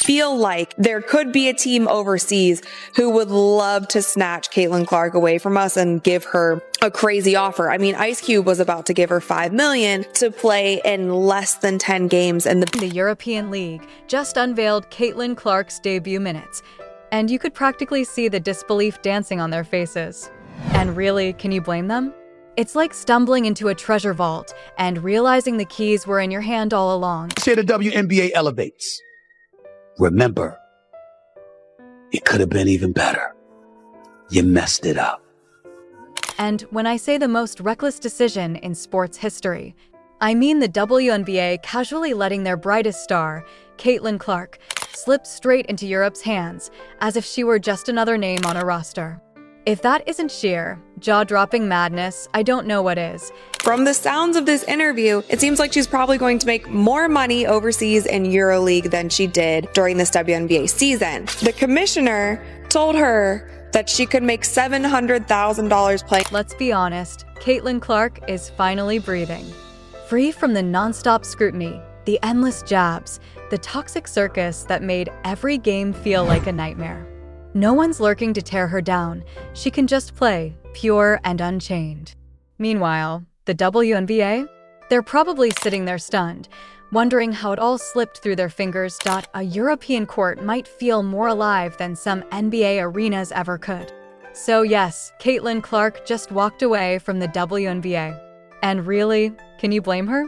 feel like there could be a team overseas who would love to snatch Caitlin Clark away from us and give her a crazy offer. I mean, Ice Cube was about to give her $5 million to play in less than 10 games. And the European League just unveiled Caitlin Clark's debut minutes, and you could practically see the disbelief dancing on their faces. And really, can you blame them? It's like stumbling into a treasure vault and realizing the keys were in your hand all along. Say the WNBA elevates. Remember, it could have been even better. You messed it up. And when I say the most reckless decision in sports history, I mean the WNBA casually letting their brightest star, Caitlin Clark, slip straight into Europe's hands as if she were just another name on a roster. If that isn't sheer, jaw-dropping madness, I don't know what is. From the sounds of this interview, it seems like she's probably going to make more money overseas in EuroLeague than she did during this WNBA season. The commissioner told her that she could make $700,000 playing. Let's be honest, Caitlin Clark is finally breathing. Free from the non-stop scrutiny, the endless jabs, the toxic circus that made every game feel like a nightmare. No one's lurking to tear her down. She can just play, pure and unchained. Meanwhile, the WNBA? They're probably sitting there stunned, wondering how it all slipped through their fingers. A European court might feel more alive than some NBA arenas ever could. So yes, Caitlin Clark just walked away from the WNBA. And really, can you blame her?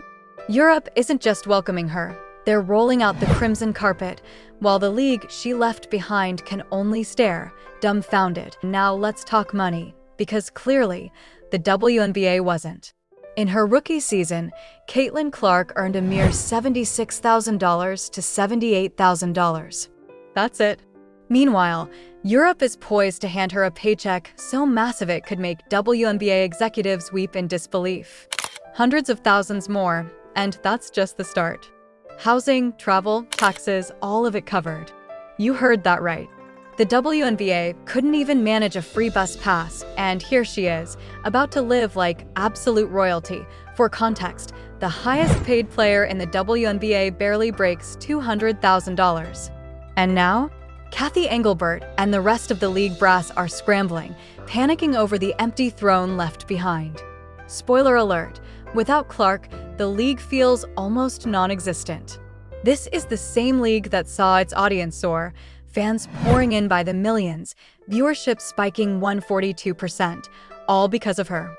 Europe isn't just welcoming her. They're rolling out the crimson carpet, while the league she left behind can only stare, dumbfounded. Now let's talk money, because clearly, the WNBA wasn't. In her rookie season, Caitlin Clark earned a mere $76,000 to $78,000. That's it. Meanwhile, Europe is poised to hand her a paycheck so massive it could make WNBA executives weep in disbelief. Hundreds of thousands more, and that's just the start. Housing, travel, taxes, all of it covered. You heard that right. The WNBA couldn't even manage a free bus pass, and here she is, about to live like absolute royalty. For context, the highest paid player in the WNBA barely breaks $200,000. And now, Kathy Engelbert and the rest of the league brass are scrambling, panicking over the empty throne left behind. Spoiler alert, without Clark, the league feels almost non-existent. This is the same league that saw its audience soar, fans pouring in by the millions, viewership spiking 142%, all because of her.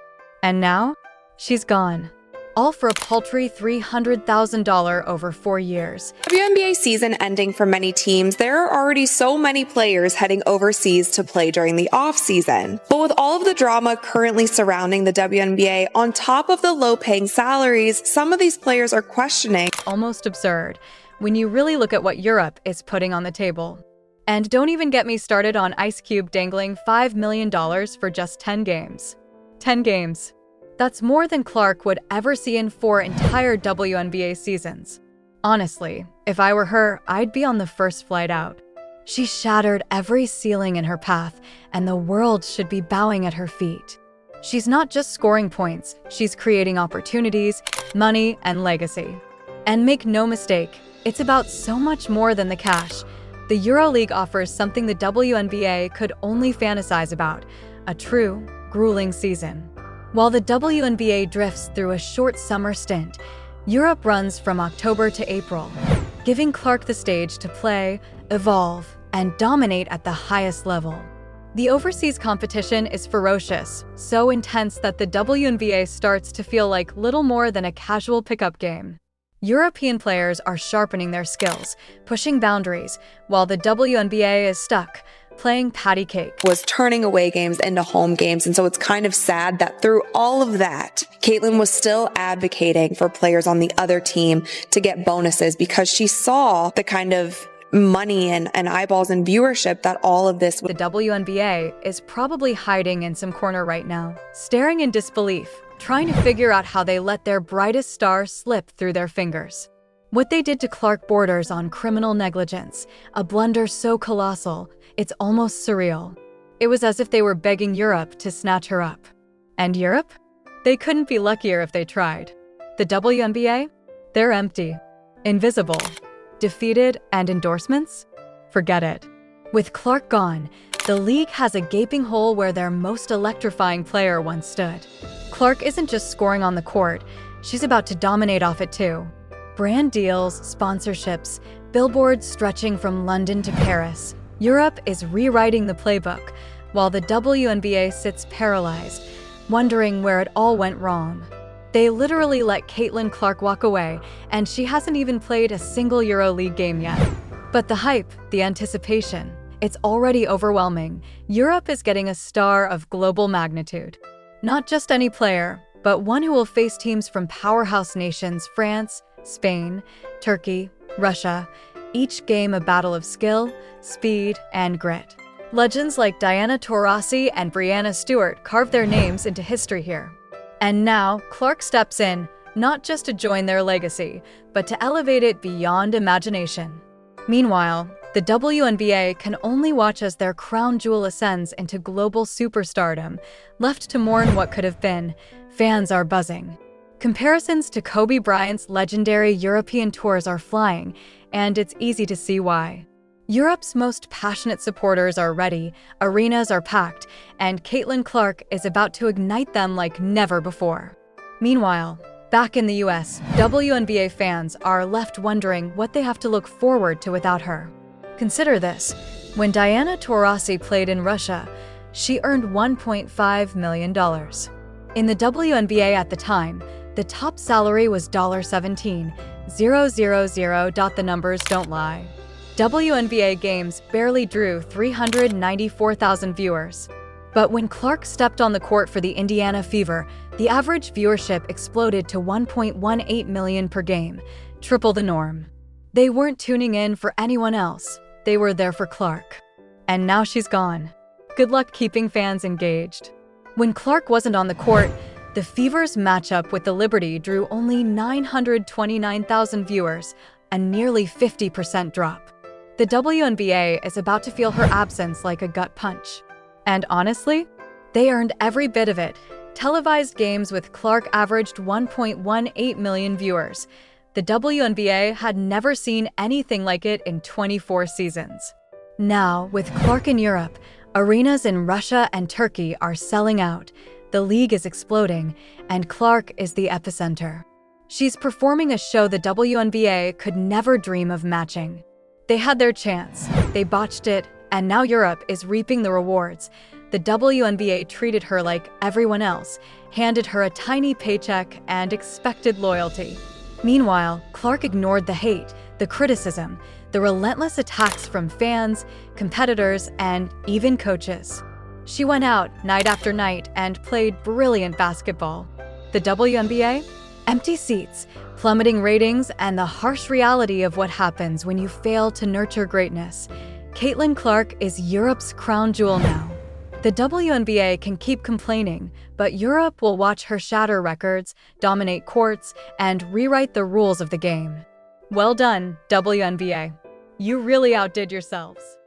And now, she's gone. All for a paltry $300,000 over 4 years. WNBA season ending for many teams, there are already so many players heading overseas to play during the off-season. But with all of the drama currently surrounding the WNBA, on top of the low-paying salaries, some of these players are questioning. Almost absurd, when you really look at what Europe is putting on the table. And don't even get me started on Ice Cube dangling $5 million for just 10 games. 10 games. That's more than Clark would ever see in 4 entire WNBA seasons. Honestly, if I were her, I'd be on the first flight out. She shattered every ceiling in her path, and the world should be bowing at her feet. She's not just scoring points, she's creating opportunities, money, and legacy. And make no mistake, it's about so much more than the cash. The EuroLeague offers something the WNBA could only fantasize about, a true, grueling season. While the WNBA drifts through a short summer stint, Europe runs from October to April, giving Clark the stage to play, evolve, and dominate at the highest level. The overseas competition is ferocious, so intense that the WNBA starts to feel like little more than a casual pickup game. European players are sharpening their skills, pushing boundaries, while the WNBA is stuck, playing patty cake. Was turning away games into home games, and so it's kind of sad that through all of that, Caitlin was still advocating for players on the other team to get bonuses because she saw the kind of money and eyeballs and viewership that all of this. The WNBA is probably hiding in some corner right now, staring in disbelief, trying to figure out how they let their brightest star slip through their fingers. What they did to Clark borders on criminal negligence, a blunder so colossal, it's almost surreal. It was as if they were begging Europe to snatch her up. And Europe? They couldn't be luckier if they tried. The WNBA? They're empty, invisible, defeated, and endorsements? Forget it. With Clark gone, the league has a gaping hole where their most electrifying player once stood. Clark isn't just scoring on the court, she's about to dominate off it too. Brand deals, sponsorships, billboards stretching from London to Paris. Europe is rewriting the playbook, while the WNBA sits paralyzed, wondering where it all went wrong. They literally let Caitlin Clark walk away, and she hasn't even played a single EuroLeague game yet. But the hype, the anticipation, it's already overwhelming. Europe is getting a star of global magnitude. Not just any player, but one who will face teams from powerhouse nations France, Spain, Turkey, Russia, each game a battle of skill, speed, and grit. Legends like Diana Taurasi and Breanna Stewart carved their names into history here. And now, Clark steps in, not just to join their legacy, but to elevate it beyond imagination. Meanwhile, the WNBA can only watch as their crown jewel ascends into global superstardom. Left to mourn what could have been, fans are buzzing. Comparisons to Kobe Bryant's legendary European tours are flying, and it's easy to see why. Europe's most passionate supporters are ready, arenas are packed, and Caitlin Clark is about to ignite them like never before. Meanwhile, back in the US, WNBA fans are left wondering what they have to look forward to without her. Consider this. When Diana Taurasi played in Russia, she earned $1.5 million. In the WNBA at the time, the top salary was $17,000. The numbers don't lie. WNBA games barely drew 394,000 viewers. But when Clark stepped on the court for the Indiana Fever, the average viewership exploded to 1.18 million per game, triple the norm. They weren't tuning in for anyone else. They were there for Clark. And now she's gone. Good luck keeping fans engaged. When Clark wasn't on the court, the Fever's matchup with the Liberty drew only 929,000 viewers, a nearly 50% drop. The WNBA is about to feel her absence like a gut punch. And honestly, they earned every bit of it. Televised games with Clark averaged 1.18 million viewers. The WNBA had never seen anything like it in 24 seasons. Now, with Clark in Europe, arenas in Russia and Turkey are selling out. The league is exploding, and Clark is the epicenter. She's performing a show the WNBA could never dream of matching. They had their chance, they botched it, and now Europe is reaping the rewards. The WNBA treated her like everyone else, handed her a tiny paycheck, and expected loyalty. Meanwhile, Clark ignored the hate, the criticism, the relentless attacks from fans, competitors, and even coaches. She went out night after night and played brilliant basketball. The WNBA? Empty seats, plummeting ratings, and the harsh reality of what happens when you fail to nurture greatness. Caitlin Clark is Europe's crown jewel now. The WNBA can keep complaining, but Europe will watch her shatter records, dominate courts, and rewrite the rules of the game. Well done, WNBA. You really outdid yourselves.